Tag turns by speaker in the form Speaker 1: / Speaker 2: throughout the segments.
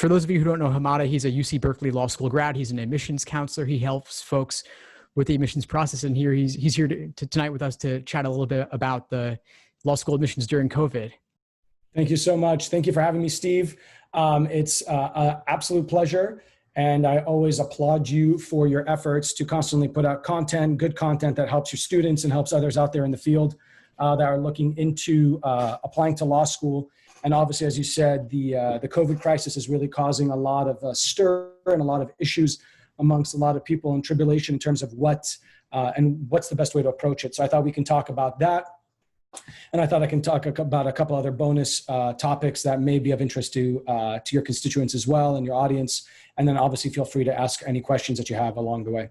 Speaker 1: for those of you who don't know Hamada, he's a UC Berkeley Law School grad. He's an admissions counselor. He helps folks with the admissions process. And he's here tonight with us to chat a little bit about the law school admissions during COVID.
Speaker 2: Thank you so much. Thank you for having me, Steve. It's an absolute pleasure. And I always applaud you for your efforts to constantly put out content, good content that helps your students and helps others out there in the field that are looking into applying to law school. And obviously, as you said, the COVID crisis is really causing a lot of stir and a lot of issues amongst a lot of people in tribulation in terms of what's the best way to approach it. So I thought we can talk about that. And I thought I can talk about a couple other bonus topics that may be of interest to your constituents as well and your audience. And then obviously feel free to ask any questions that you have along the way.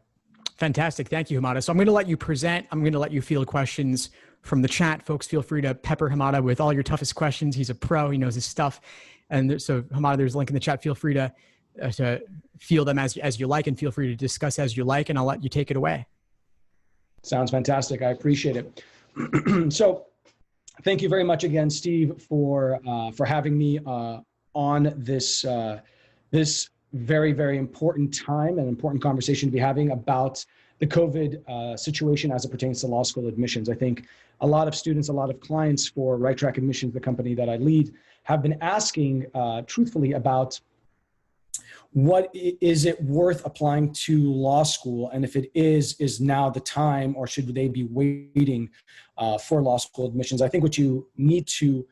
Speaker 1: Fantastic. Thank you, Hamada. So I'm going to let you present. I'm going to let you field questions from the chat. Folks, feel free to pepper Hamada with all your toughest questions. He's a pro. He knows his stuff. And so Hamada, there's a link in the chat. Feel free to field them as you like, and feel free to discuss as you like, and I'll let you take it away.
Speaker 2: Sounds fantastic. I appreciate it. So thank you very much again, Steve, for having me on this very, very important time and important conversation to be having about the COVID situation as it pertains to law school admissions. I think a lot of students, a lot of clients for Right Track Admissions, the company that I lead, have been asking truthfully about what is it worth applying to law school, and if it is now the time, or should they be waiting for law school admissions? I think what you need to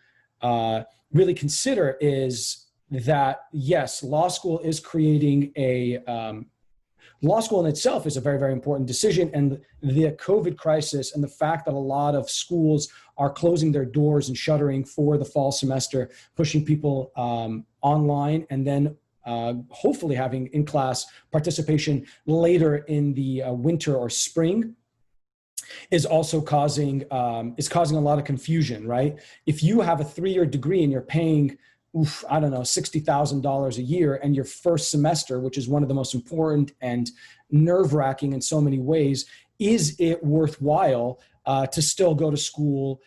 Speaker 2: really consider is that, yes, law school is creating law school in itself is a very, very important decision. And the COVID crisis and the fact that a lot of schools are closing their doors and shuttering for the fall semester, pushing people online, and then hopefully having in-class participation later in the winter or spring, is also causing a lot of confusion, right? If you have a 3-year degree and you're paying, I don't know, $60,000 a year, and your first semester, which is one of the most important and nerve-wracking in so many ways, is it worthwhile to still go to school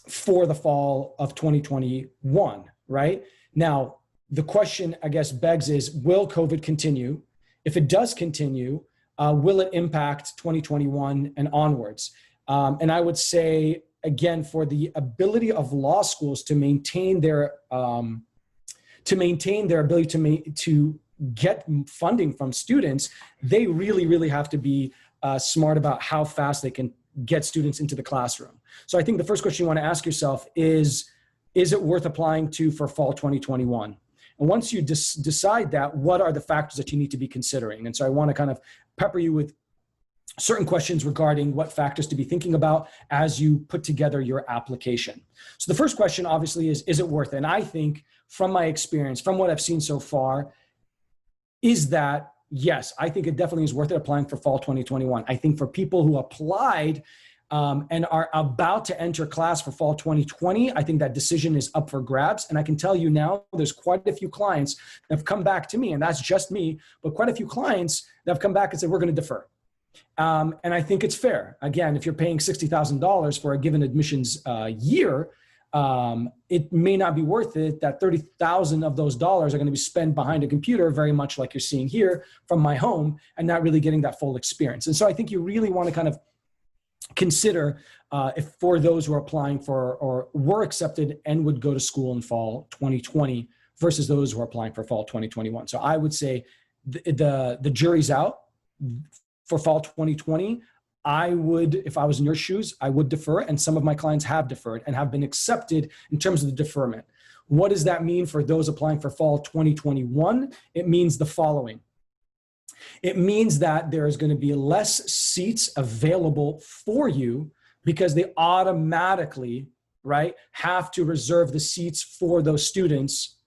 Speaker 2: for the fall of 2021, right? Now, the question, I guess, begs is, will COVID continue? If it does continue, will it impact 2021 and onwards? And I would say, again, for the ability of law schools to maintain their ability to get funding from students, they really, really have to be smart about how fast they can get students into the classroom. So I think the first question you want to ask yourself is it worth applying to for fall 2021? And once you decide that, what are the factors that you need to be considering? And so I want to kind of pepper you with certain questions regarding what factors to be thinking about as you put together your application. So the first question obviously is it worth it? And I think from my experience, from what I've seen so far, is that yes, I think it definitely is worth it applying for fall 2021. I think for people who applied and are about to enter class for fall 2020, I think that decision is up for grabs. And I can tell you now, there's quite a few clients that have come back to me, and that's just me, but quite a few clients that have come back and said, we're going to defer. And I think it's fair. Again, if you're paying $60,000 for a given admissions year, it may not be worth it that $30,000 of those dollars are going to be spent behind a computer, very much like you're seeing here from my home, and not really getting that full experience. And so I think you really want to kind of consider if for those who are applying for or were accepted and would go to school in fall 2020 versus those who are applying for fall 2021. So I would say the jury's out. For fall 2020, I would, if I was in your shoes, I would defer, and some of my clients have deferred and have been accepted in terms of the deferment. What does that mean for those applying for fall 2021? It means the following. It means that there is going to be less seats available for you because they automatically, right, have to reserve the seats for those students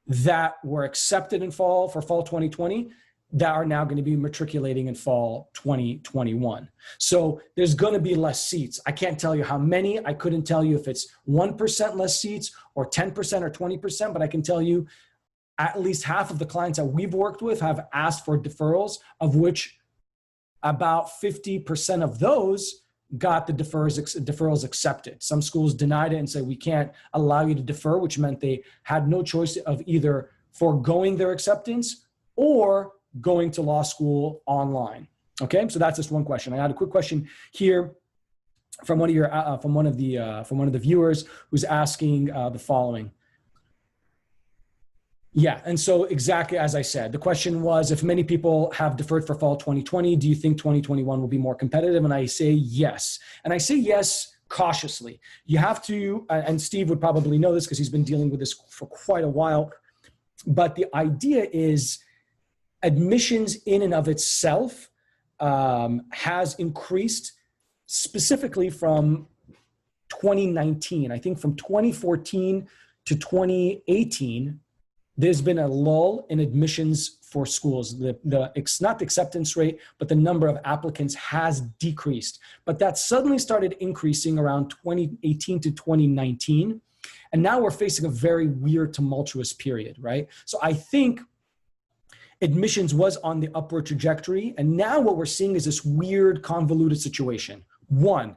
Speaker 2: that were accepted in fall for fall 2020 that are now going to be matriculating in fall 2021. So there's going to be less seats. I can't tell you how many. I couldn't tell you if it's 1% less seats or 10% or 20%, but I can tell you at least half of the clients that we've worked with have asked for deferrals, of which about 50% of those got the deferrals accepted. Some schools denied it and said, we can't allow you to defer, which meant they had no choice of either foregoing their acceptance or going to law school online. Okay, so that's just one question. I had a quick question here from one of the viewers who's asking the following. Yeah, and so exactly as I said, the question was, if many people have deferred for fall 2020, do you think 2021 will be more competitive? And I say yes. And I say yes cautiously. You have to, and Steve would probably know this because he's been dealing with this for quite a while, but the idea is admissions in and of itself has increased specifically from 2019. I think from 2014 to 2018, there's been a lull in admissions for schools. It's not the acceptance rate, but the number of applicants has decreased. But that suddenly started increasing around 2018 to 2019. And now we're facing a very weird, tumultuous period, right? So I think admissions was on the upward trajectory. And now what we're seeing is this weird, convoluted situation. One,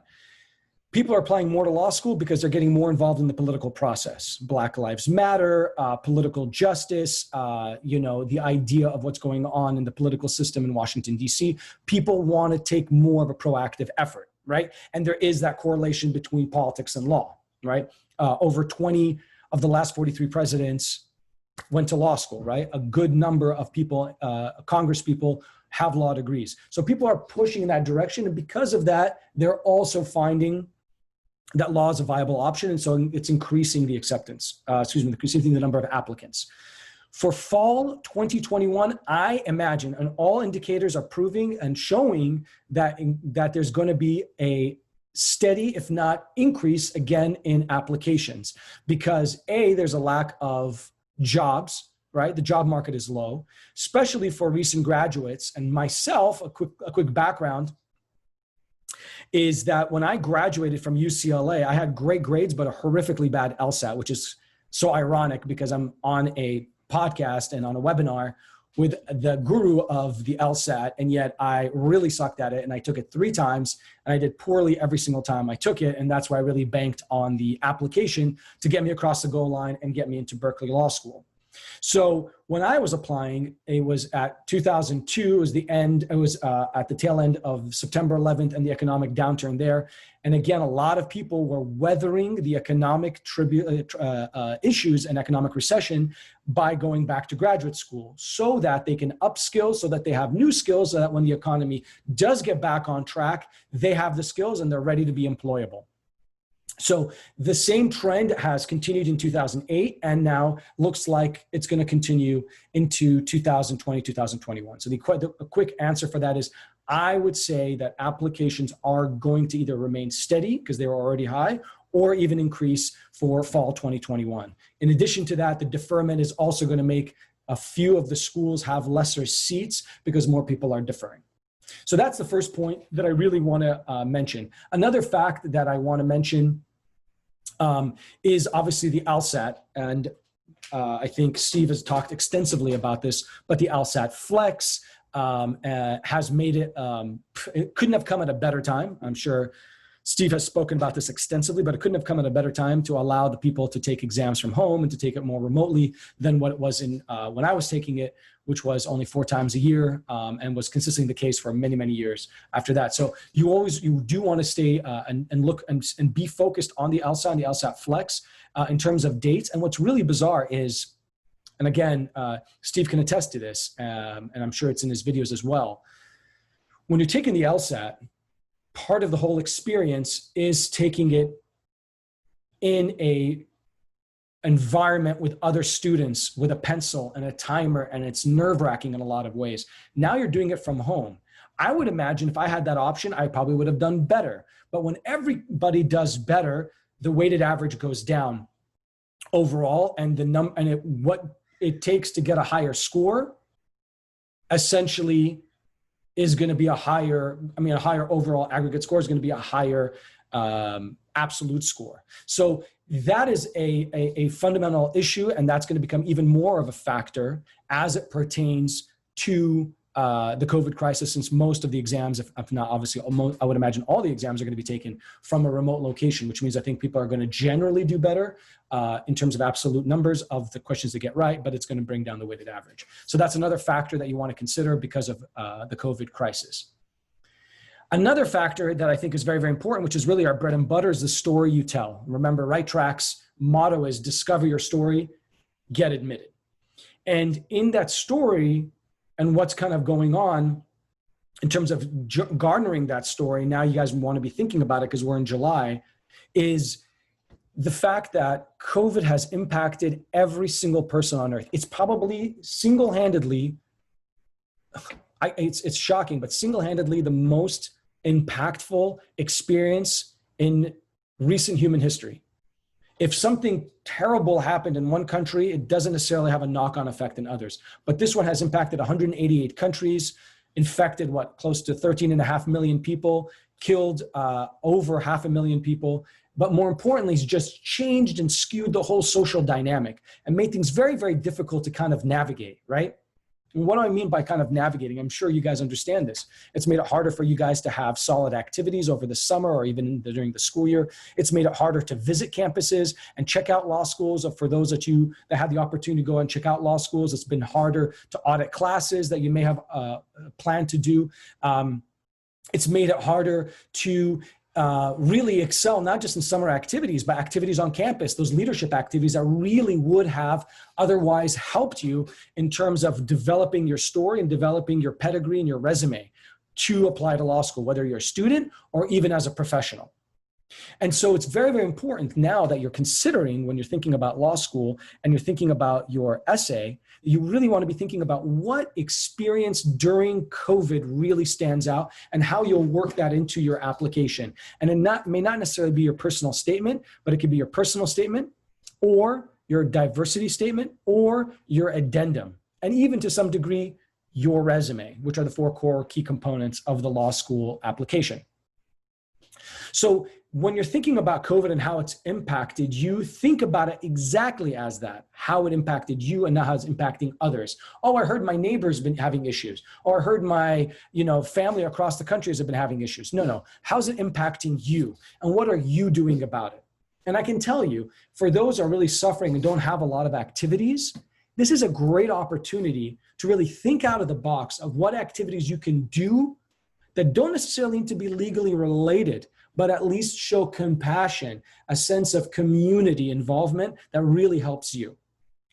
Speaker 2: people are applying more to law school because they're getting more involved in the political process. Black Lives Matter, political justice, the idea of what's going on in the political system in Washington, D.C. People want to take more of a proactive effort, right? And there is that correlation between politics and law, right? Over 20 of the last 43 presidents went to law school, right? A good number of people, Congress people, have law degrees. So people are pushing in that direction. And because of that, they're also finding that law is a viable option. And so it's increasing the increasing the number of applicants. For fall 2021, I imagine, and all indicators are proving and showing that there's going to be a steady, if not increase again in applications, because there's a lack of jobs, right? The job market is low, especially for recent graduates. And myself, a quick background is that when I graduated from UCLA, I had great grades, but a horrifically bad LSAT, which is so ironic because I'm on a podcast and on a webinar with the guru of the LSAT, and yet I really sucked at it, and I took it 3 times, and I did poorly every single time I took it, and that's why I really banked on the application to get me across the goal line and get me into Berkeley Law School. So when I was applying, it was at 2002, it was at the tail end of September 11th and the economic downturn there. And again, a lot of people were weathering the economic issues and economic recession by going back to graduate school so that they can upskill, so that they have new skills, so that when the economy does get back on track, they have the skills and they're ready to be employable. So the same trend has continued in 2008 and now looks like it's going to continue into 2020, 2021. So the quick answer for that is I would say that applications are going to either remain steady because they were already high or even increase for fall 2021. In addition to that, the deferment is also going to make a few of the schools have lesser seats because more people are deferring. So that's the first point that I really want to mention. Another fact that I want to mention is obviously the LSAT. And I think Steve has talked extensively about this, but the LSAT Flex has made it couldn't have come at a better time. I'm sure Steve has spoken about this extensively, but it couldn't have come at a better time to allow the people to take exams from home and to take it more remotely than what it was when I was taking it, which was only 4 times a year and was consistently the case for many, many years after that. So you do want to stay and look and be focused on the LSAT and the LSAT Flex in terms of dates. And what's really bizarre is, and again, Steve can attest to this, and I'm sure it's in his videos as well. When you're taking the LSAT, part of the whole experience is taking it in a environment with other students with a pencil and a timer, and it's nerve-wracking in a lot of ways. Now you're doing it from home. I would imagine if I had that option, I probably would have done better. But when everybody does better, the weighted average goes down overall, and what it takes to get a higher score essentially is going to be a higher overall aggregate score is going to be a higher absolute score. So that is a fundamental issue, and that's going to become even more of a factor as it pertains to the COVID crisis, since most of the exams, if not obviously, I would imagine all the exams are going to be taken from a remote location, which means I think people are going to generally do better in terms of absolute numbers of the questions they get right, but it's going to bring down the weighted average. So that's another factor that you want to consider because of the COVID crisis. Another factor that I think is very, very important, which is really our bread and butter, is the story you tell. Remember, Right Track's motto is discover your story, get admitted. And in that story and what's kind of going on in terms of garnering that story, now you guys want to be thinking about it because we're in July, is the fact that COVID has impacted every single person on earth. It's probably single-handedly, it's shocking, but single-handedly the most impactful experience in recent human history. If something terrible happened in one country, it doesn't necessarily have a knock-on effect in others. But this one has impacted 188 countries, infected close to 13.5 million people, killed over 500,000 people. But more importantly, it's just changed and skewed the whole social dynamic and made things very, very difficult to kind of navigate, right? And what do I mean by kind of navigating? I'm sure you guys understand this. It's made it harder for you guys to have solid activities over the summer or even during the school year. It's made it harder to visit campuses and check out law schools. For those that had the opportunity to go and check out law schools, it's been harder to audit classes that you may have planned to do. It's made it harder to really excel, not just in summer activities, but activities on campus, those leadership activities that really would have otherwise helped you in terms of developing your story and developing your pedigree and your resume to apply to law school, whether you're a student or even as a professional. And so it's very, very important now that you're considering, when you're thinking about law school and you're thinking about your essay, you really want to be thinking about what experience during COVID really stands out and how you'll work that into your application. And it may not necessarily be your personal statement, but it could be your personal statement or your diversity statement or your addendum, and even to some degree, your resume, which are the 4 core key components of the law school application. So when you're thinking about COVID and how it's impacted you, think about it exactly as that, how it impacted you and how it's impacting others. Oh, I heard my neighbor's been having issues. Or I heard my, family across the country has been having issues. No. How's it impacting you? And what are you doing about it? And I can tell you, for those who are really suffering and don't have a lot of activities, this is a great opportunity to really think out of the box of what activities you can do that don't necessarily need to be legally related, but at least show compassion, a sense of community involvement that really helps you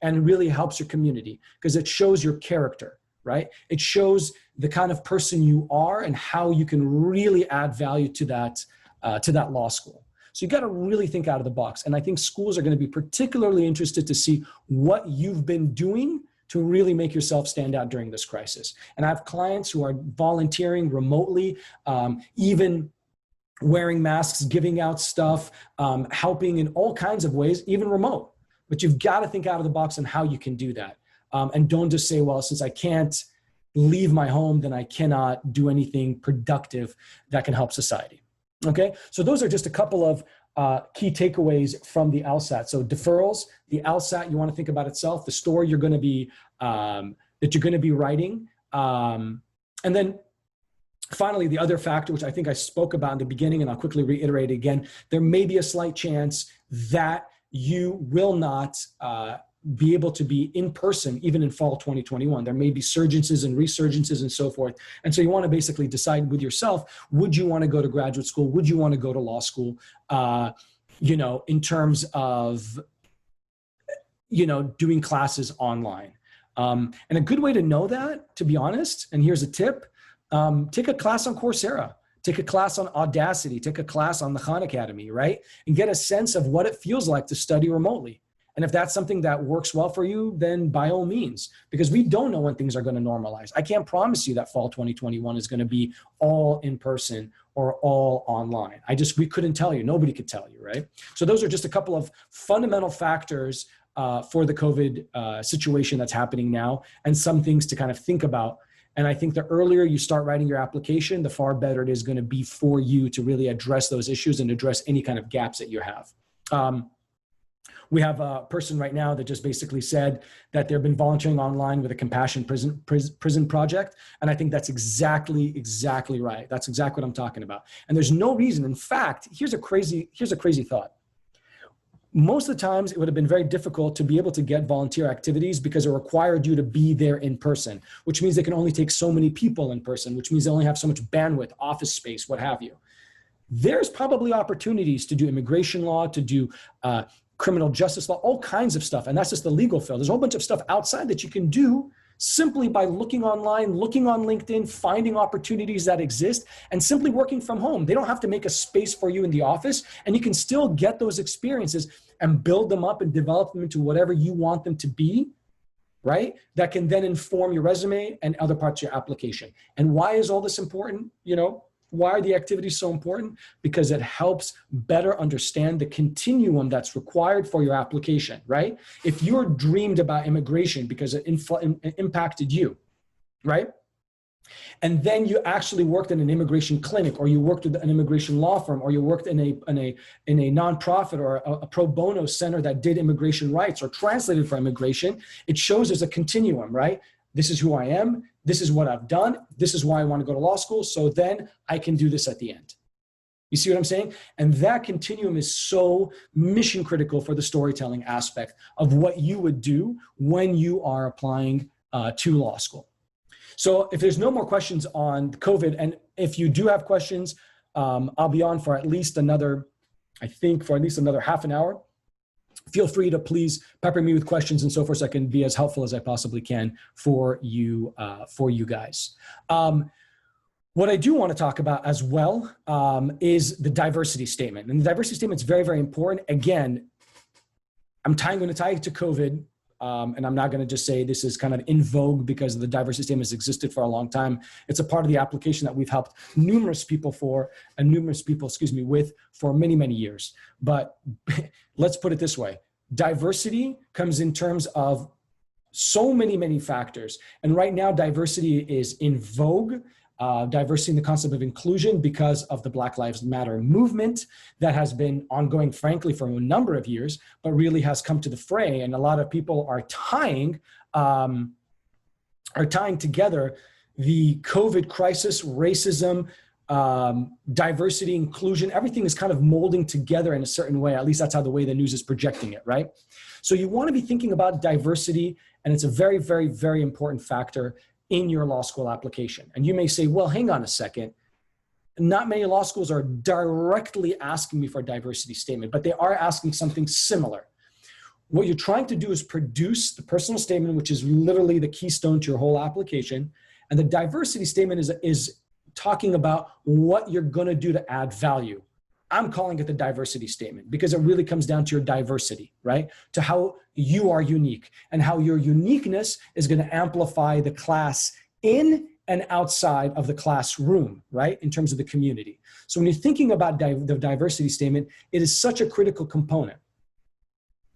Speaker 2: and really helps your community because it shows your character, right? It shows the kind of person you are and how you can really add value to that law school. So you got to really think out of the box. And I think schools are going to be particularly interested to see what you've been doing to really make yourself stand out during this crisis. And I have clients who are volunteering remotely, even wearing masks, giving out stuff, helping in all kinds of ways, even remote. But you've got to think out of the box on how you can do that. And don't just say, well, since I can't leave my home, then I cannot do anything productive that can help society. Okay, so those are just a couple of key takeaways from the LSAT. So deferrals, the LSAT, you want to think about itself, the story you're going to be, that you're going to be writing. And then finally, the other factor, which I think I spoke about in the beginning, and I'll quickly reiterate again, there may be a slight chance that you will not be able to be in person even in fall 2021. There may be surgences and resurgences and so forth. And so you want to basically decide with yourself, would you want to go to graduate school? Would you want to go to law school? In terms of, doing classes online. And a good way to know that, to be honest, and here's a tip, take a class on Coursera, take a class on Audacity, take a class on the Khan Academy, right? And get a sense of what it feels like to study remotely. And if that's something that works well for you, then by all means, because we don't know when things are going to normalize. I can't promise you that fall 2021 is going to be all in person or all online. We couldn't tell you. Nobody could tell you, right? So those are just a couple of fundamental factors for the COVID situation that's happening now, and some things to kind of think about. And I think the earlier you start writing your application, the far better it is going to be for you to really address those issues and address any kind of gaps that you have. We have a person right now that just basically said that they've been volunteering online with a compassion prison project. And I think that's exactly right. That's exactly what I'm talking about. And there's no reason. In fact, here's a crazy thought. Most of the times it would have been very difficult to be able to get volunteer activities because it required you to be there in person, which means they can only take so many people in person, which means they only have so much bandwidth, office space, what have you. There's probably opportunities to do immigration law, to do criminal justice law, all kinds of stuff. And that's just the legal field. There's a whole bunch of stuff outside that you can do simply by looking online, looking on LinkedIn, finding opportunities that exist, and simply working from home. They don't have to make a space for you in the office, and you can still get those experiences and build them up and develop them into whatever you want them to be, right? That can then inform your resume and other parts of your application. And why is all this important? Why are the activities so important? Because it helps better understand the continuum that's required for your application, right? If you're dreamed about immigration because it impacted you, right? And then you actually worked in an immigration clinic, or you worked with an immigration law firm, or you worked in a nonprofit or a pro bono center that did immigration rights or translated for immigration, it shows there's a continuum, right? This is who I am. This is what I've done. This is why I want to go to law school. So then I can do this at the end. You see what I'm saying? And that continuum is so mission critical for the storytelling aspect of what you would do when you are applying to law school. So if there's no more questions on COVID, and if you do have questions, I'll be on for at least another half an hour. Feel free to please pepper me with questions and so forth so I can be as helpful as I possibly can for you guys. What I do want to talk about as well is the diversity statement. And the diversity statement is very, very important. Again, I'm going to tie it to COVID, and I'm not going to just say this is kind of in vogue because the diversity statement has existed for a long time. It's a part of the application that we've helped numerous people with for many, many years. But let's put it this way. Diversity comes in terms of so many, many factors. And right now, diversity is in vogue. Diversity in the concept of inclusion because of the Black Lives Matter movement that has been ongoing, frankly, for a number of years, but really has come to the fray. And a lot of people are tying together the COVID crisis, racism, diversity, inclusion. Everything is kind of molding together in a certain way. At least that's how the way the news is projecting it, right? So you want to be thinking about diversity, and it's a very, very, very important factor in your law school application. And you may say, well, hang on a second. Not many law schools are directly asking me for a diversity statement, but they are asking something similar. What you're trying to do is produce the personal statement, which is literally the keystone to your whole application. And the diversity statement is talking about what you're going to do to add value. I'm calling it the diversity statement because it really comes down to your diversity, right? To how you are unique and how your uniqueness is going to amplify the class in and outside of the classroom, right? In terms of the community. So when you're thinking about the diversity statement, it is such a critical component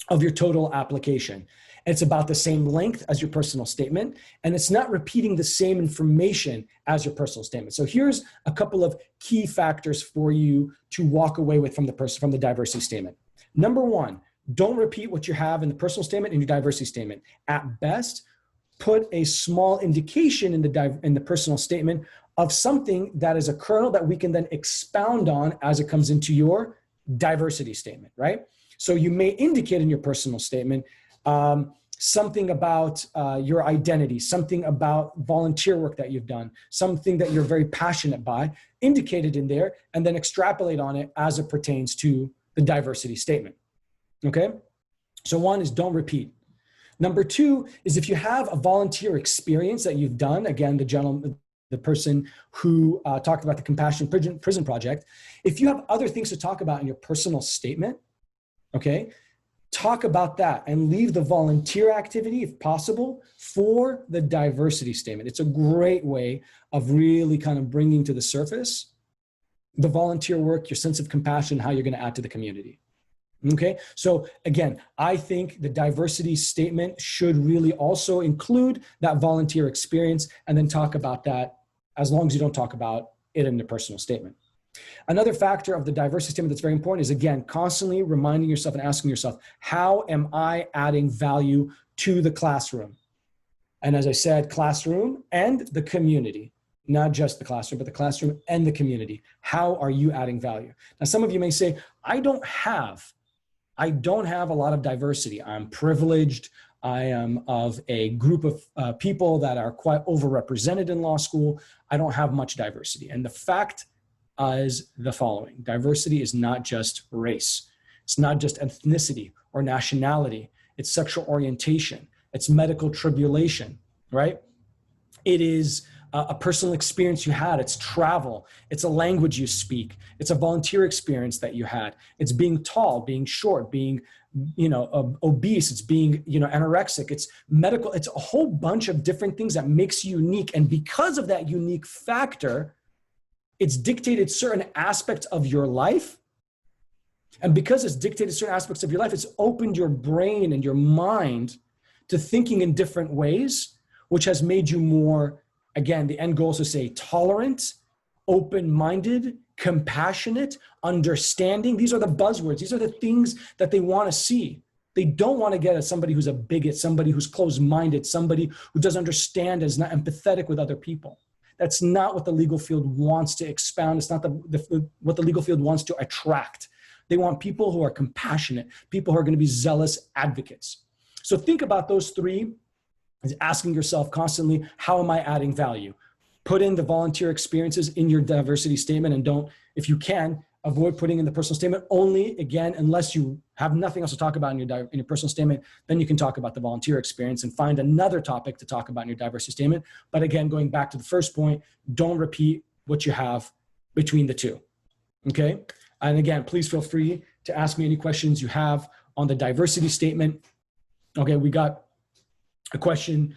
Speaker 2: of your total application. It's about the same length as your personal statement, and it's not repeating the same information as your personal statement. So here's a couple of key factors for you to walk away with from the diversity statement. Number one, don't repeat what you have in the personal statement and your diversity statement. At best, put a small indication in the personal statement of something that is a kernel that we can then expound on as it comes into your diversity statement, right? So you may indicate in your personal statement something about your identity, something about volunteer work that you've done, something that you're very passionate by, indicated in there, and then extrapolate on it as it pertains to the diversity statement, okay? So one is don't repeat. Number two is if you have a volunteer experience that you've done, again, the person who talked about the Compassion Prison Project, if you have other things to talk about in your personal statement, okay, talk about that and leave the volunteer activity, if possible, for the diversity statement. It's a great way of really kind of bringing to the surface the volunteer work, your sense of compassion, how you're going to add to the community. Okay, so again, I think the diversity statement should really also include that volunteer experience and then talk about that as long as you don't talk about it in the personal statement. Another factor of the diversity statement that's very important is, again, constantly reminding yourself and asking yourself, how am I adding value to the classroom? And as I said, classroom and the community, not just the classroom, but the classroom and the community. How are you adding value? Now, some of you may say, I don't have a lot of diversity. I'm privileged. I am of a group of people that are quite overrepresented in law school. I don't have much diversity. And the fact is the following: diversity is not just race. It's not just ethnicity or nationality. It's sexual orientation. It's medical tribulation, right? It is a personal experience you had. It's travel. It's a language you speak. It's a volunteer experience that you had. It's being tall, being short, being, obese. It's being, anorexic. It's medical. It's a whole bunch of different things that makes you unique. And because of that unique factor, it's dictated certain aspects of your life. And because it's dictated certain aspects of your life, it's opened your brain and your mind to thinking in different ways, which has made you more, again, the end goal is to say tolerant, open-minded, compassionate, understanding. These are the buzzwords. These are the things that they want to see. They don't want to get at somebody who's a bigot, somebody who's closed-minded, somebody who doesn't understand, is not empathetic with other people. That's not what the legal field wants to expound. It's not what the legal field wants to attract. They want people who are compassionate, people who are going to be zealous advocates. So think about those three, is asking yourself constantly, how am I adding value? Put in the volunteer experiences in your diversity statement, and don't, if you can, avoid putting in the personal statement only, again, unless you have nothing else to talk about in your personal statement, then you can talk about the volunteer experience and find another topic to talk about in your diversity statement. But again, going back to the first point, don't repeat what you have between the two, okay? And again, please feel free to ask me any questions you have on the diversity statement. Okay, we got a question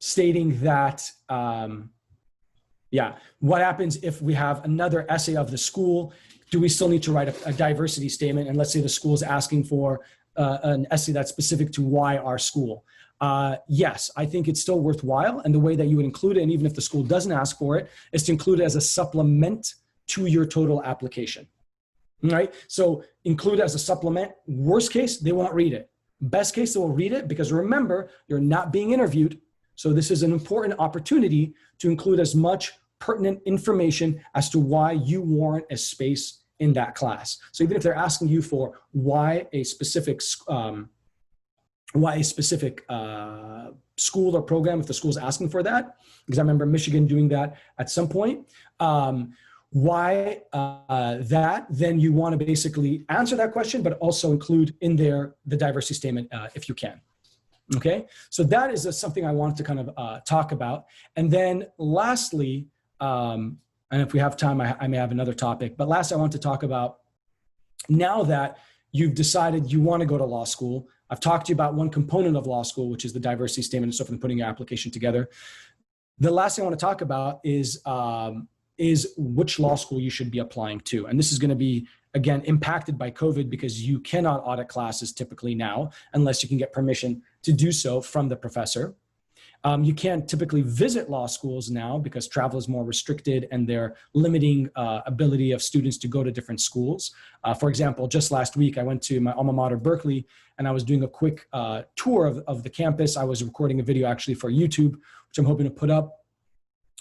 Speaker 2: stating that, what happens if we have another essay of the school? Do we still need to write a diversity statement? And let's say the school is asking for an essay that's specific to why our school. Yes, I think it's still worthwhile. And the way that you would include it, and even if the school doesn't ask for it, is to include it as a supplement to your total application, right? So include it as a supplement. Worst case, they won't read it. Best case, they will read it, because remember, you're not being interviewed. So this is an important opportunity to include as much pertinent information as to why you warrant a space in that class. So even if they're asking you for why a specific school or program, if the school is asking for that, because I remember Michigan doing that at some point, why that, then you want to basically answer that question, but also include in there the diversity statement if you can. Okay, so that is something I wanted to kind of talk about. And then lastly, and if we have time, I may have another topic, but last I want to talk about, now that you've decided you want to go to law school, I've talked to you about one component of law school, which is the diversity statement and stuff, and putting your application together. The last thing I want to talk about is which law school you should be applying to. And this is going to be, again, impacted by COVID, because you cannot audit classes typically now unless you can get permission to do so from the professor. You can't typically visit law schools now because travel is more restricted and they're limiting ability of students to go to different schools. For example, just last week, I went to my alma mater, Berkeley, and I was doing a quick tour of the campus. I was recording a video actually for YouTube, which I'm hoping to put up,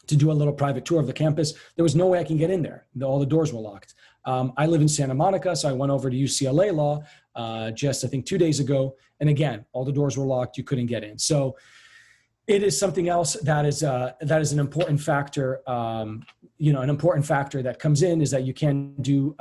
Speaker 2: to do a little private tour of the campus. There was no way I can get in there. All the doors were locked. I live in Santa Monica, so I went over to UCLA Law just, I think, 2 days ago. And again, all the doors were locked. You couldn't get in. So it is something else that is an important factor. An important factor that comes in is that you can do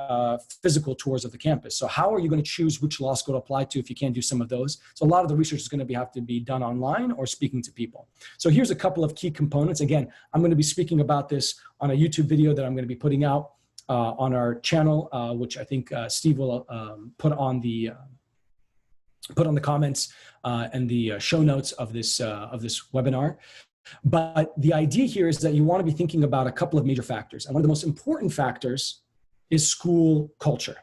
Speaker 2: physical tours of the campus. So how are you going to choose which law school to apply to if you can't do some of those? So a lot of the research is going to have to be done online or speaking to people. So here's a couple of key components. Again, I'm going to be speaking about this on a YouTube video that I'm going to be putting out on our channel, which I think Steve will put on the comments and the show notes of this webinar. But the idea here is that you want to be thinking about a couple of major factors. And one of the most important factors is school culture.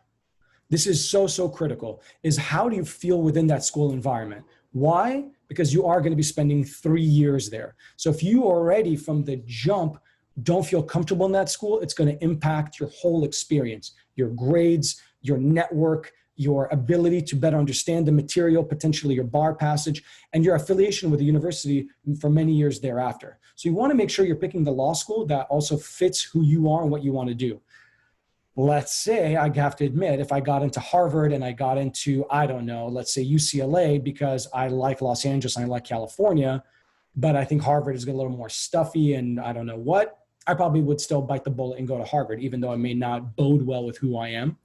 Speaker 2: This is so critical, is how do you feel within that school environment? Why? Because you are going to be spending 3 years there. So if you already from the jump don't feel comfortable in that school, it's going to impact your whole experience, your grades, your network, your ability to better understand the material, potentially your bar passage, and your affiliation with the university for many years thereafter. So you want to make sure you're picking the law school that also fits who you are and what you want to do. Let's say, I have to admit, if I got into Harvard and I got into, I don't know, let's say UCLA, because I like Los Angeles and I like California, but I think Harvard is a little more stuffy and I don't know what, I probably would still bite the bullet and go to Harvard, even though it may not bode well with who I am.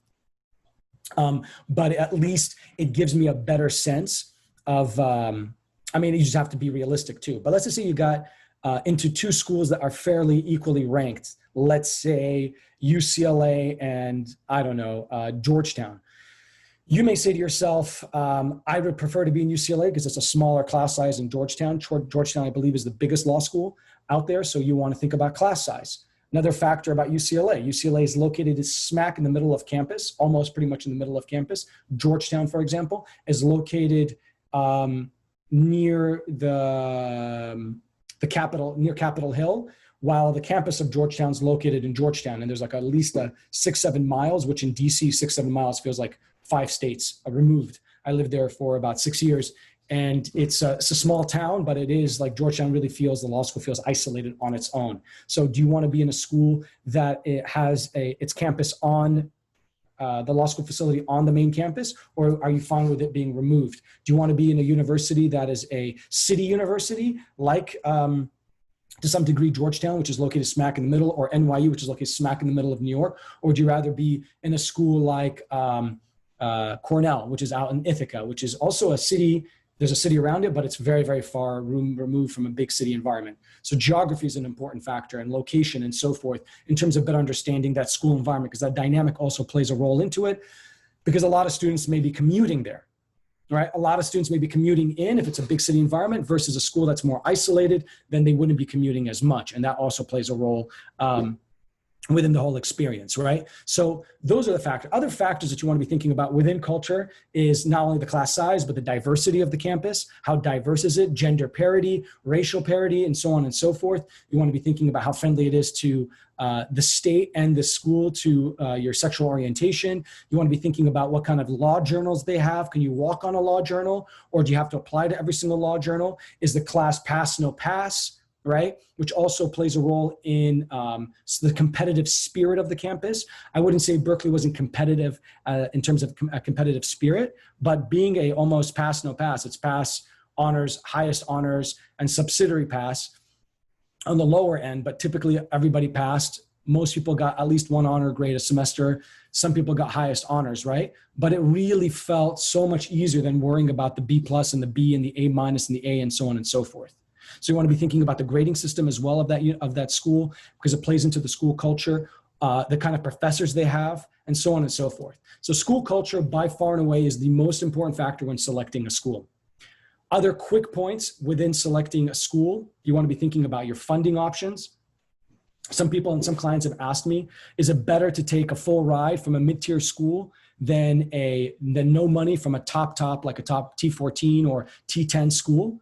Speaker 2: But at least it gives me a better sense of, you just have to be realistic too. But let's just say you got into two schools that are fairly equally ranked. Let's say UCLA and, I don't know, Georgetown. You may say to yourself, I would prefer to be in UCLA because it's a smaller class size in Georgetown. Georgetown, I believe, is the biggest law school out there. So you want to think about class size. Another factor about UCLA. UCLA is located smack in the middle of campus, almost pretty much in the middle of campus. Georgetown, for example, is located near the Capitol, near Capitol Hill, while the campus of Georgetown is located in Georgetown. And there's like at least 6-7 miles, which in DC, 6-7 miles feels like 5 states removed. I lived there for about 6 years. And it's a small town, but it is like Georgetown really feels, the law school feels isolated on its own. So do you want to be in a school that it has its campus on the law school facility on the main campus, or are you fine with it being removed? Do you want to be in a university that is a city university, like to some degree Georgetown, which is located smack in the middle, or NYU, which is located smack in the middle of New York? Or would you rather be in a school like Cornell, which is out in Ithaca, which is also a city? There's a city around it, but it's very, very far removed from a big city environment. So geography is an important factor, and location and so forth, in terms of better understanding that school environment, because that dynamic also plays a role into it, because a lot of students may be commuting there, right? A lot of students may be commuting in, if it's a big city environment, versus a school that's more isolated, then they wouldn't be commuting as much. And that also plays a role within the whole experience, right? So those are the factors. Other factors that you want to be thinking about within culture is not only the class size, but the diversity of the campus. How diverse is it? Gender parity, racial parity, and so on and so forth. You want to be thinking about how friendly it is to the state and the school to your sexual orientation. You want to be thinking about what kind of law journals they have. Can you walk on a law journal, or do you have to apply to every single law journal? Is the class pass, no pass? Right? Which also plays a role in the competitive spirit of the campus. I wouldn't say Berkeley wasn't competitive in terms of a competitive spirit, but being a almost pass, no pass, it's pass, honors, highest honors, and subsidiary pass on the lower end, but typically everybody passed. Most people got at least one honor grade a semester. Some people got highest honors, right? But it really felt so much easier than worrying about the B plus and the B and the A minus and the A and so on and so forth. So you want to be thinking about the grading system as well of that school, because it plays into the school culture, the kind of professors they have, and so on and so forth. So school culture by far and away is the most important factor when selecting a school. Other quick points within selecting a school, you want to be thinking about your funding options. Some people and some clients have asked me, is it better to take a full ride from a mid-tier school than no money from a top, like a top T14 or T10 school?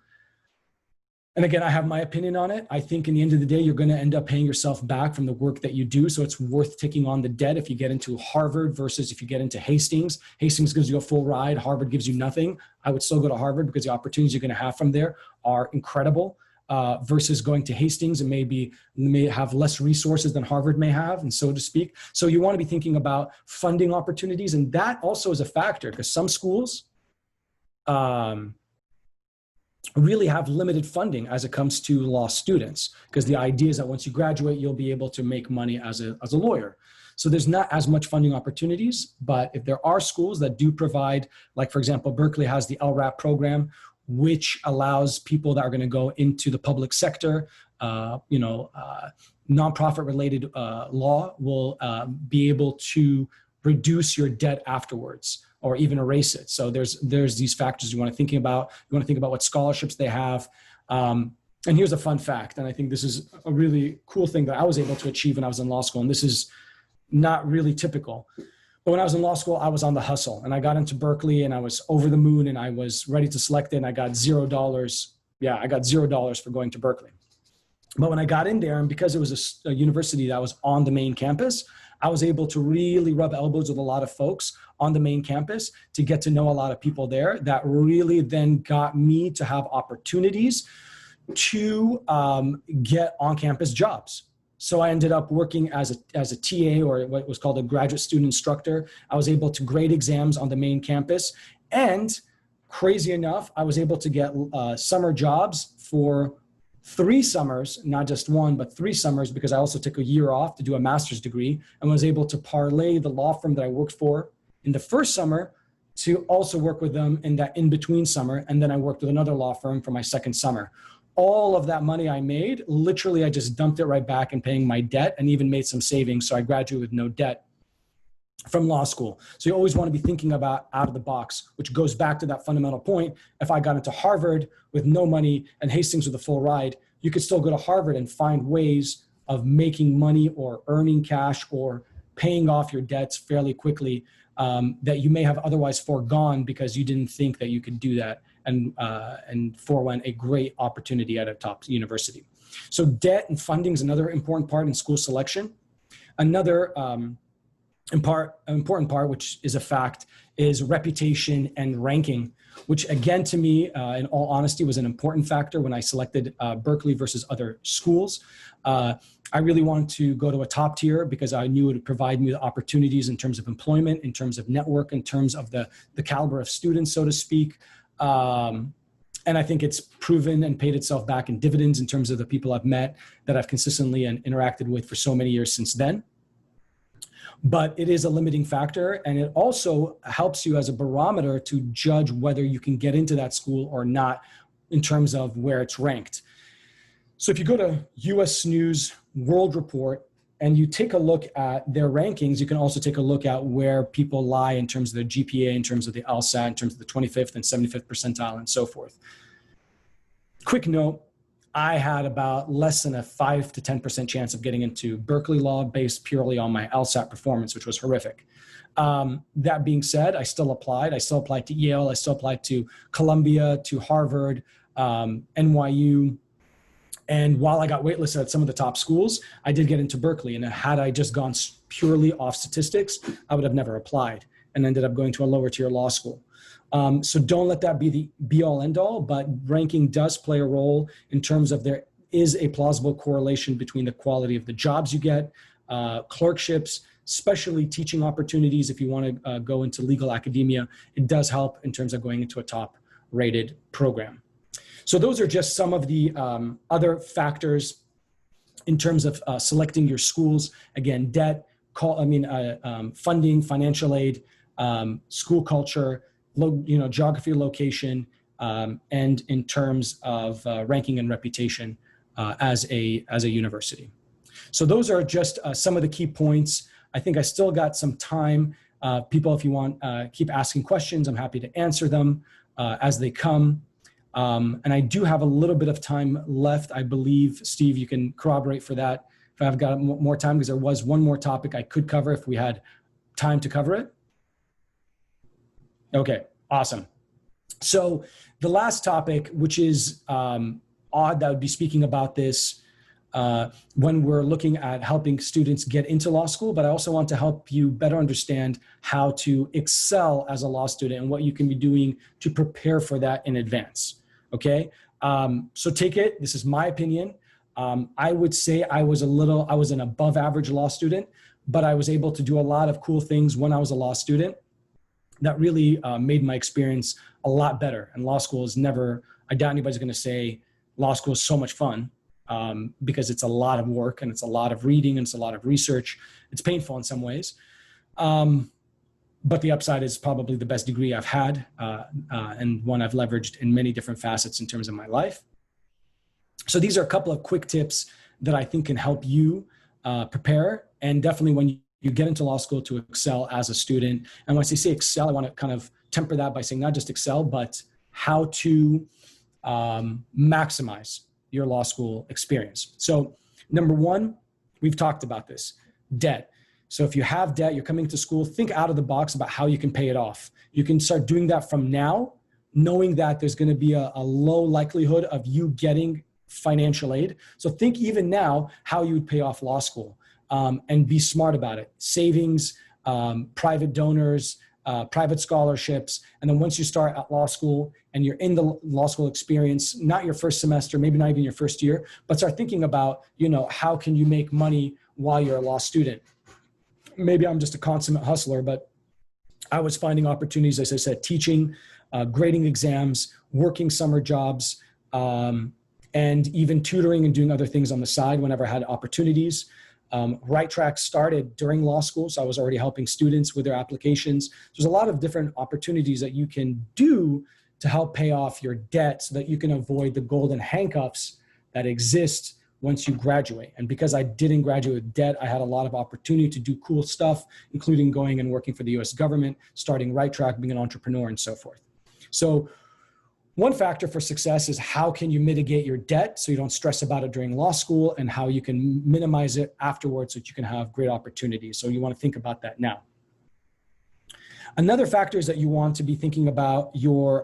Speaker 2: And again, I have my opinion on it. I think in the end of the day, you're going to end up paying yourself back from the work that you do. So it's worth taking on the debt if you get into Harvard versus if you get into Hastings. Hastings gives you a full ride. Harvard gives you nothing. I would still go to Harvard because the opportunities you're going to have from there are incredible versus going to Hastings and may have less resources than Harvard may have, and so to speak. So you want to be thinking about funding opportunities. And that also is a factor because some schools, really have limited funding as it comes to law students, because the idea is that once you graduate, you'll be able to make money as a lawyer. So there's not as much funding opportunities, but if there are schools that do provide, like for example, Berkeley has the LRAP program, which allows people that are going to go into the public sector, nonprofit related law will be able to reduce your debt afterwards, or even erase it. So there's these factors you want to think about. You want to think about what scholarships they have. And here's a fun fact, and I think this is a really cool thing that I was able to achieve when I was in law school, and this is not really typical. But when I was in law school, I was on the hustle, and I got into Berkeley, and I was over the moon, and I was ready to select it, and I got $0. Yeah, I got $0 for going to Berkeley. But when I got in there, and because it was a university that was on the main campus, I was able to really rub elbows with a lot of folks on the main campus to get to know a lot of people there. That really then got me to have opportunities to get on-campus jobs. So I ended up working as a TA, or what was called a graduate student instructor. I was able to grade exams on the main campus. And crazy enough, I was able to get summer jobs for 3 summers, not just 1, but 3 summers, because I also took a year off to do a master's degree and was able to parlay the law firm that I worked for in the first summer to also work with them in that in-between summer. And then I worked with another law firm for my second summer. All of that money I made, literally, I just dumped it right back in paying my debt and even made some savings. So I graduated with no debt from law school. So you always want to be thinking about out of the box, which goes back to that fundamental point. If I got into Harvard with no money and Hastings with a full ride, you could still go to Harvard and find ways of making money or earning cash or paying off your debts fairly quickly that you may have otherwise foregone because you didn't think that you could do that, and forewent a great opportunity at a top university. So debt and funding is another important part in school selection. Another important part, which is a fact, is reputation and ranking, which again, to me, in all honesty, was an important factor when I selected Berkeley versus other schools. I really wanted to go to a top tier because I knew it would provide me the opportunities in terms of employment, in terms of network, in terms of the caliber of students, so to speak. And I think it's proven and paid itself back in dividends in terms of the people I've met that I've consistently and interacted with for so many years since then. But it is a limiting factor, and it also helps you as a barometer to judge whether you can get into that school or not in terms of where it's ranked. So if you go to US News World Report and you take a look at their rankings, you can also take a look at where people lie in terms of their GPA, in terms of the LSAT, in terms of the 25th and 75th percentile, and so forth. Quick note, I had about less than a 5 to 10% chance of getting into Berkeley Law based purely on my LSAT performance, which was horrific. That being said, I still applied. I still applied to Yale. I still applied to Columbia, to Harvard, NYU. And while I got waitlisted at some of the top schools, I did get into Berkeley. And had I just gone purely off statistics, I would have never applied and ended up going to a lower tier law school. So don't let that be the be all end all, but ranking does play a role in terms of there is a plausible correlation between the quality of the jobs you get, clerkships, especially teaching opportunities. If you want to go into legal academia, it does help in terms of going into a top rated program. So those are just some of the other factors in terms of selecting your schools. Again, debt, funding, financial aid, school culture, geography, location, and in terms of ranking and reputation as a university. So those are just some of the key points. I think I still got some time. People, if you want, keep asking questions. I'm happy to answer them as they come. And I do have a little bit of time left. I believe, Steve, you can corroborate for that if I've got more time, because there was one more topic I could cover if we had time to cover it. Okay, awesome. So the last topic, which is odd that I would be speaking about this when we're looking at helping students get into law school, but I also want to help you better understand how to excel as a law student and what you can be doing to prepare for that in advance. Okay, so take it. This is my opinion. I would say I was an above average law student, but I was able to do a lot of cool things when I was a law student that really made my experience a lot better. And law school is never, I doubt anybody's going to say law school is so much fun because it's a lot of work and it's a lot of reading and it's a lot of research. It's painful in some ways. But the upside is probably the best degree I've had and one I've leveraged in many different facets in terms of my life. So these are a couple of quick tips that I think can help you prepare, and definitely when you get into law school, to excel as a student. And when I say excel, I want to kind of temper that by saying not just excel, but how to maximize your law school experience. So number one, we've talked about this, debt. So if you have debt, you're coming to school, think out of the box about how you can pay it off. You can start doing that from now, knowing that there's going to be a low likelihood of you getting financial aid. So think even now how you would pay off law school, and be smart about it. Savings, private donors, private scholarships. And then once you start at law school and you're in the law school experience, not your first semester, maybe not even your first year, but start thinking about, how can you make money while you're a law student? Maybe I'm just a consummate hustler, but I was finding opportunities, as I said, teaching, grading exams, working summer jobs, and even tutoring and doing other things on the side whenever I had opportunities. Right Track started during law school, so I was already helping students with their applications. There's a lot of different opportunities that you can do to help pay off your debt so that you can avoid the golden handcuffs that exist once you graduate. And because I didn't graduate with debt, I had a lot of opportunity to do cool stuff, including going and working for the US government, starting Right Track, being an entrepreneur, and so forth. So one factor for success is how can you mitigate your debt so you don't stress about it during law school, and how you can minimize it afterwards so that you can have great opportunities. So you want to think about that now. Another factor is that you want to be thinking about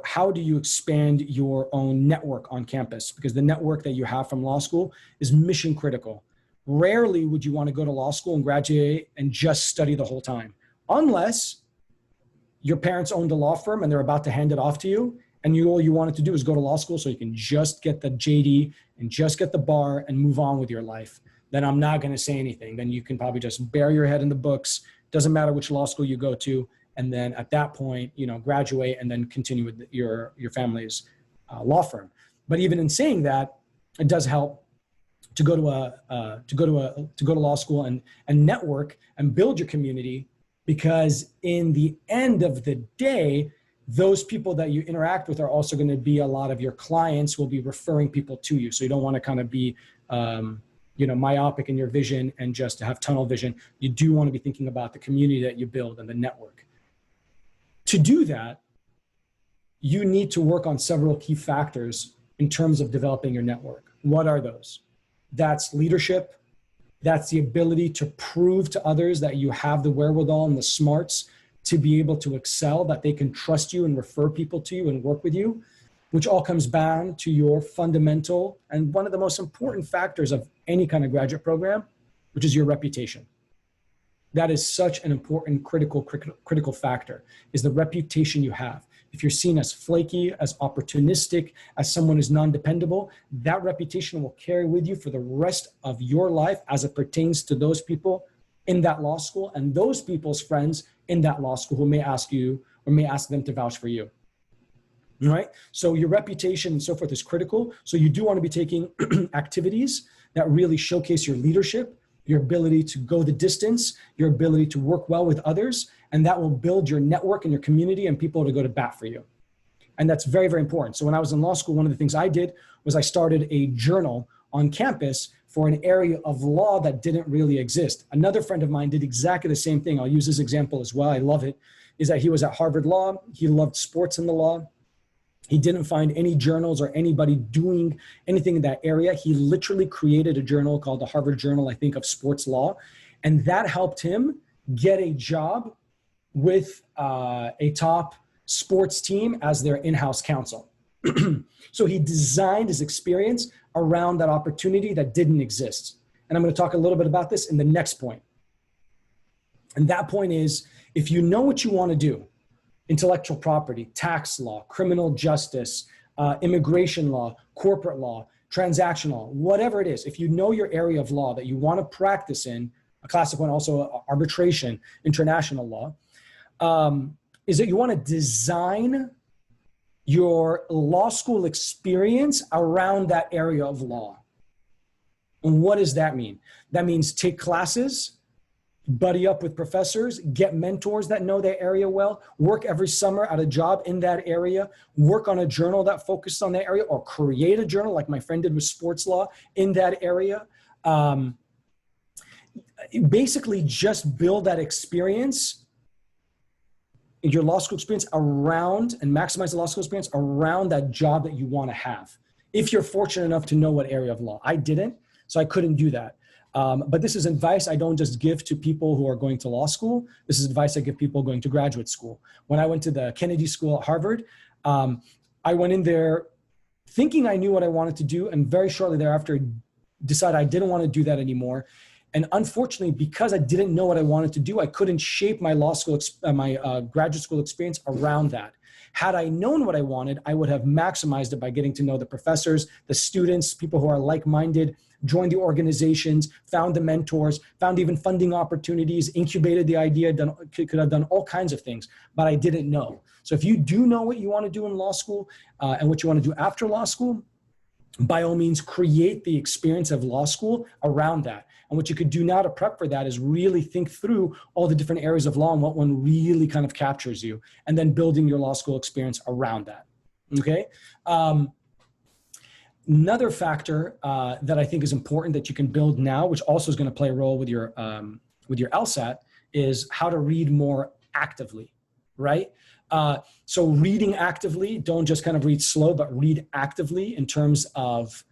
Speaker 2: how do you expand your own network on campus, because the network that you have from law school is mission critical. Rarely would you want to go to law school and graduate and just study the whole time, unless your parents owned a law firm and they're about to hand it off to you, and all you wanted to do is go to law school so you can just get the JD and just get the bar and move on with your life. Then I'm not going to say anything. Then you can probably just bury your head in the books. Doesn't matter which law school you go to. And then at that point, graduate and then continue with your family's law firm. But even in saying that, it does help to go to law school and network and build your community, because in the end of the day, those people that you interact with are also going to be a lot of your clients who will be referring people to you. So you don't want to kind of be, myopic in your vision and just have tunnel vision. You do want to be thinking about the community that you build and the network. To do that, you need to work on several key factors in terms of developing your network. What are those? That's leadership. That's the ability to prove to others that you have the wherewithal and the smarts to be able to excel, that they can trust you and refer people to you and work with you, which all comes back to your fundamental and one of the most important factors of any kind of graduate program, which is your reputation. That is such an important, critical factor, is the reputation you have. If you're seen as flaky, as opportunistic, as someone who's non-dependable, that reputation will carry with you for the rest of your life as it pertains to those people in that law school and those people's friends in that law school who may ask you or may ask them to vouch for you. All right? So your reputation and so forth is critical. So you do want to be taking activities that really showcase your leadership, your ability to go the distance, your ability to work well with others, and that will build your network and your community and people to go to bat for you. And that's very, very important. So when I was in law school, one of the things I did was I started a journal on campus for an area of law that didn't really exist. Another friend of mine did exactly the same thing. I'll use this example as well. I love it. Is that he was at Harvard Law. He loved sports in the law. He didn't find any journals or anybody doing anything in that area. He literally created a journal called the Harvard Journal, I think, of Sports Law. And that helped him get a job with a top sports team as their in-house counsel. So he designed his experience around that opportunity that didn't exist. And I'm going to talk a little bit about this in the next point. And that point is, if you know what you want to do, intellectual property, tax law, criminal justice, immigration law, corporate law, transaction law, whatever it is, if you know your area of law that you want to practice in, a classic one also, arbitration, international law, is that you want to design your law school experience around that area of law. And what does that mean? That means take classes, buddy up with professors, get mentors that know their area well, work every summer at a job in that area, work on a journal that focuses on that area, or create a journal like my friend did with sports law in that area. Basically just build that experience, your law school experience around, and maximize the law school experience around that job that you want to have. If you're fortunate enough to know what area of law. I didn't, so I couldn't do that. But this is advice I don't just give to people who are going to law school. This is advice I give people going to graduate school. When I went to the Kennedy School at Harvard, I went in there thinking I knew what I wanted to do, and very shortly thereafter decided I didn't want to do that anymore. And unfortunately, because I didn't know what I wanted to do, I couldn't shape my graduate school experience around that. Had I known what I wanted, I would have maximized it by getting to know the professors, the students, people who are like-minded, joined the organizations, found the mentors, found even funding opportunities, incubated the idea, could have done all kinds of things, but I didn't know. So if you do know what you want to do in law school and what you want to do after law school, by all means, create the experience of law school around that. And what you could do now to prep for that is really think through all the different areas of law and what one really kind of captures you, and then building your law school experience around that. Okay. Another factor that I think is important that you can build now, which also is going to play a role with your LSAT, is how to read more actively, right? So reading actively, don't just kind of read slow, but read actively in terms of,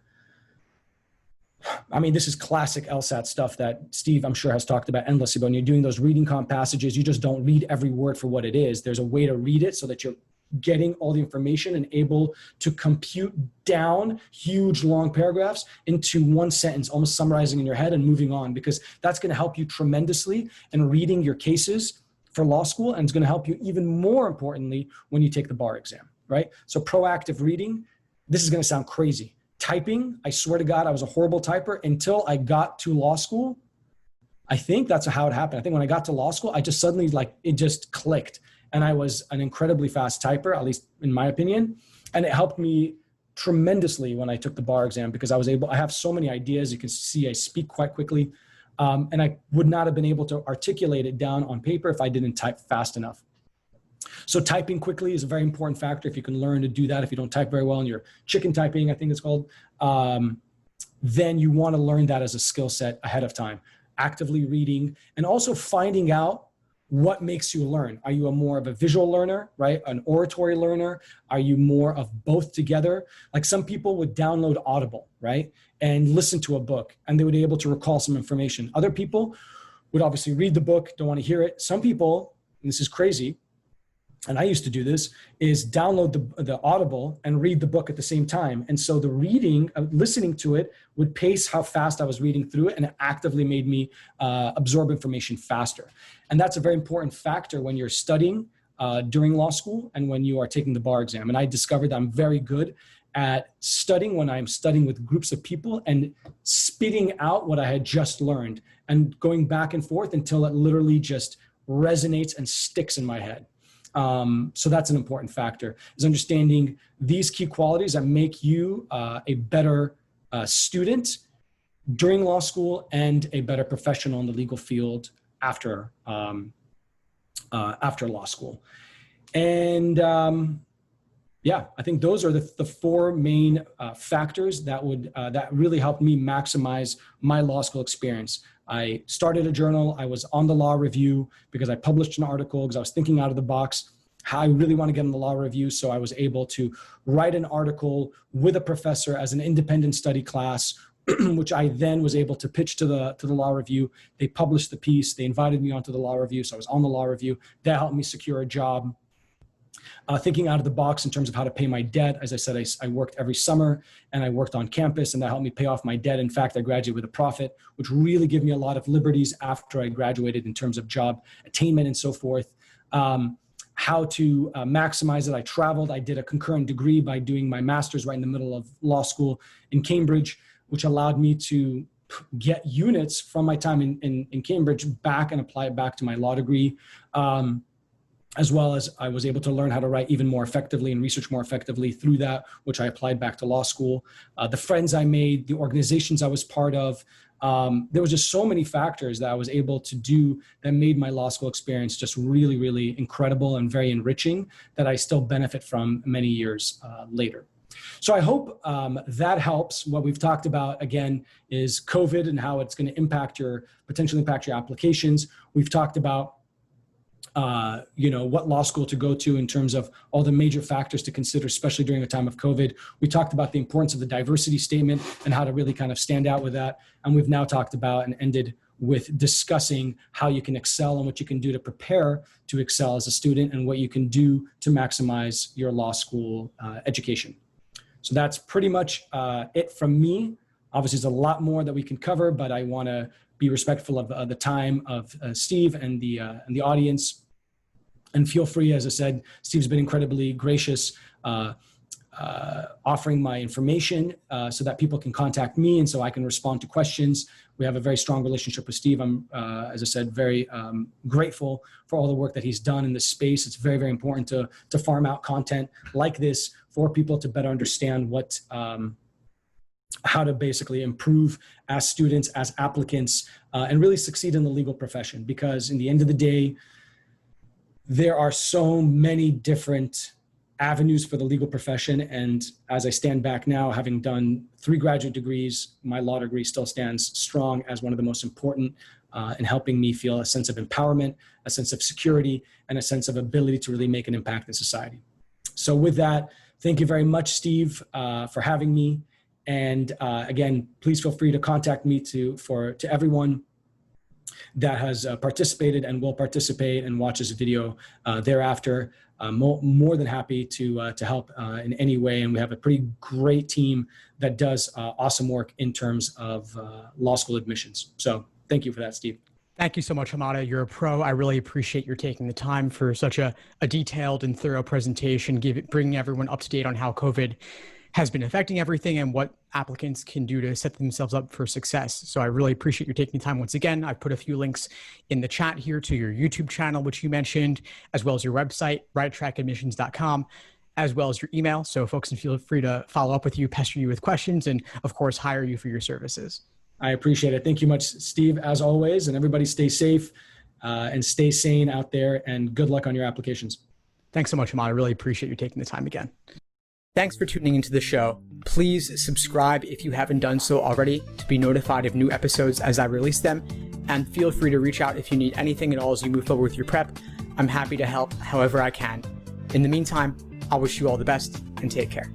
Speaker 2: I mean, this is classic LSAT stuff that Steve, I'm sure, has talked about endlessly. But when you're doing those reading comp passages, you just don't read every word for what it is. There's a way to read it so that you're getting all the information and able to compute down huge long paragraphs into one sentence, almost summarizing in your head and moving on, because that's going to help you tremendously in reading your cases for law school. And it's going to help you even more importantly when you take the bar exam, right? So proactive reading, this is going to sound crazy. Typing, I swear to God, I was a horrible typer until I got to law school. I think that's how it happened. I think when I got to law school, I just suddenly, it just clicked. And I was an incredibly fast typer, at least in my opinion. And it helped me tremendously when I took the bar exam, because I have so many ideas. You can see I speak quite quickly. And I would not have been able to articulate it down on paper if I didn't type fast enough. So typing quickly is a very important factor. If you can learn to do that, if you don't type very well and you're chicken typing, I think it's called, then you want to learn that as a skill set ahead of time. Actively reading and also finding out what makes you learn. Are you more of a visual learner, right? An oratory learner? Are you more of both together? Like some people would download Audible, right? And listen to a book and they would be able to recall some information. Other people would obviously read the book, don't want to hear it. Some people, and this is crazy, and I used to do this, is download the Audible and read the book at the same time. And so the reading, listening to it would pace how fast I was reading through it, and it actively made me absorb information faster. And that's a very important factor when you're studying during law school and when you are taking the bar exam. And I discovered that I'm very good at studying when I'm studying with groups of people and spitting out what I had just learned and going back and forth until it literally just resonates and sticks in my head. So that's an important factor, is understanding these key qualities that make you a better student during law school and a better professional in the legal field after law school. And yeah, I think those are the four main factors that really helped me maximize my law school experience. I started a journal. I was on the law review because I published an article because I was thinking out of the box how I really want to get in the law review. So I was able to write an article with a professor as an independent study class, which I then was able to pitch to the law review. They published the piece. They invited me onto the law review. So I was on the law review. That helped me secure a job. Thinking out of the box in terms of how to pay my debt. As I said, I worked every summer and I worked on campus, and that helped me pay off my debt. In fact, I graduated with a profit, which really gave me a lot of liberties after I graduated in terms of job attainment and so forth. How to maximize it. I traveled. I did a concurrent degree by doing my master's right in the middle of law school in Cambridge, which allowed me to get units from my time in Cambridge back and apply it back to my law degree. As well as I was able to learn how to write even more effectively and research more effectively through that, which I applied back to law school. The friends I made, the organizations I was part of, there was just so many factors that I was able to do that made my law school experience just really, really incredible and very enriching that I still benefit from many years later. So I hope that helps. What we've talked about, again, is COVID and how it's going to potentially impact your applications. We've talked about what law school to go to in terms of all the major factors to consider, especially during a time of COVID. We talked about the importance of the diversity statement and how to really kind of stand out with that. And we've now talked about and ended with discussing how you can excel and what you can do to prepare to excel as a student and what you can do to maximize your law school education. So that's pretty much it from me. Obviously, there's a lot more that we can cover, but I want to be respectful of the time of Steve and the audience. And feel free, as I said, Steve's been incredibly gracious, offering my information so that people can contact me and so I can respond to questions. We have a very strong relationship with Steve. I'm, as I said, very grateful for all the work that he's done in this space. It's very, very important to farm out content like this for people to better understand what, how to basically improve as students, as applicants, and really succeed in the legal profession. Because in the end of the day, there are so many different avenues for the legal profession. And as I stand back now, having done 3 graduate degrees, my law degree still stands strong as one of the most important in helping me feel a sense of empowerment, a sense of security, and a sense of ability to really make an impact in society. So with that, thank you very much, Steve, for having me. And again, please feel free to contact me to everyone that has participated and will participate and watch this video thereafter. More than happy to help in any way. And we have a pretty great team that does awesome work in terms of law school admissions. So thank you for that, Steve.
Speaker 1: Thank you so much, Hamada. You're a pro. I really appreciate your taking the time for such a detailed and thorough presentation, bringing everyone up to date on how COVID has been affecting everything and what applicants can do to set themselves up for success. So I really appreciate you taking the time once again. I've put a few links in the chat here to your YouTube channel, which you mentioned, as well as your website, righttrackadmissions.com, as well as your email. So folks can feel free to follow up with you, pester you with questions, and of course, hire you for your services.
Speaker 2: I appreciate it. Thank you much, Steve, as always. And everybody stay safe and stay sane out there, and good luck on your applications.
Speaker 1: Thanks so much, Hamada. I really appreciate you taking the time again. Thanks for tuning into the show. Please subscribe if you haven't done so already to be notified of new episodes as I release them. And feel free to reach out if you need anything at all as you move forward with your prep. I'm happy to help however I can. In the meantime, I'll wish you all the best and take care.